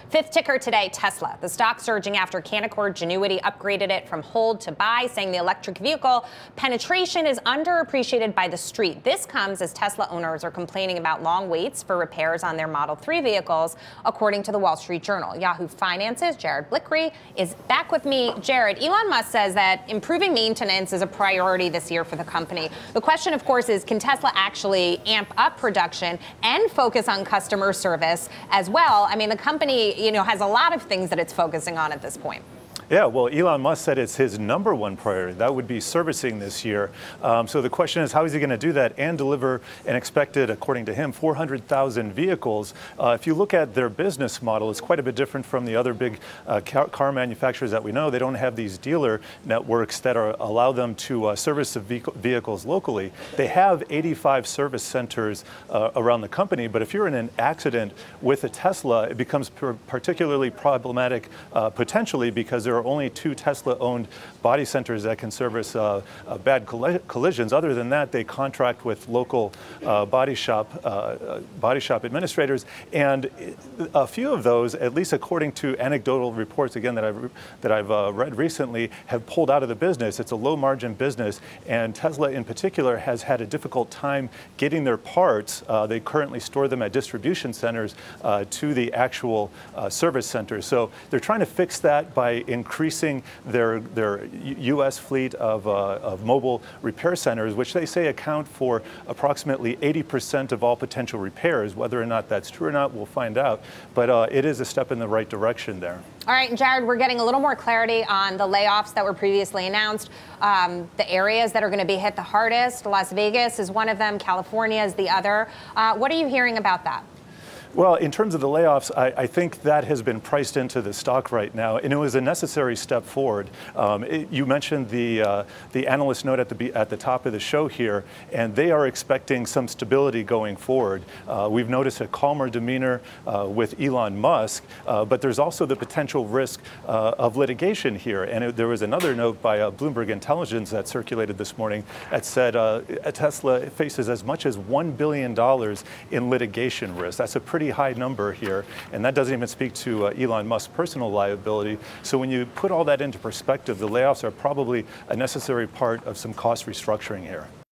Fifth ticker today, Tesla. The stock surging after Canaccord Genuity upgraded it from hold to buy, saying the electric vehicle penetration is underappreciated by the street. This comes as Tesla owners are complaining about long waits for repairs on their Model 3 vehicles, according to the Wall Street Journal. Yahoo Finance's Blikre is back with me. Jared, Elon Musk says that improving maintenance is a priority this year for the company. The question, of course, is can Tesla actually amp up production and focus on customer service as well? I mean, the company has a lot of things that it's focusing on at this point. Yeah, well, Elon Musk said it's his #1 priority. That would be servicing this year. So the question is, how is he going to do that and deliver an expected, according to him, 400,000 vehicles? If you look at their business model, it's quite a bit different from the other big car manufacturers that we know. They don't have these dealer networks that allow them to service the vehicles locally. They have 85 service centers around the company, but if you're in an accident with a Tesla, it becomes particularly problematic potentially because there are only 2 Tesla-owned body centers that can service bad collisions. Other than that, they contract with local body shop administrators, and a few of those, at least according to anecdotal reports, again that I've read recently, have pulled out of the business. It's a low-margin business, and Tesla in particular has had a difficult time getting their parts. They currently store them at distribution centers to the actual service centers. So they're trying to fix that by increasing their U.S. fleet of mobile repair centers, which they say account for approximately 80% of all potential repairs. Whether or not that's true or not, we'll find out. But it is a step in the right direction there. All right, Jared, we're getting a little more clarity on the layoffs that were previously announced. The areas that are going to be hit the hardest, Las Vegas is one of them, California is the other. What are you hearing about that? Well, in terms of the layoffs, I think that has been priced into the stock right now, and it was a necessary step forward. You mentioned the analyst note at the top of the show here, and they are expecting some stability going forward. We've noticed a calmer demeanor with Elon Musk, but there's also the potential risk of litigation here. And there was another note by Bloomberg Intelligence that circulated this morning that said Tesla faces as much as $1 billion in litigation risk. That's a pretty high number here, and that doesn't even speak to Elon Musk's personal liability. So when you put all that into perspective, the layoffs are probably a necessary part of some cost restructuring here.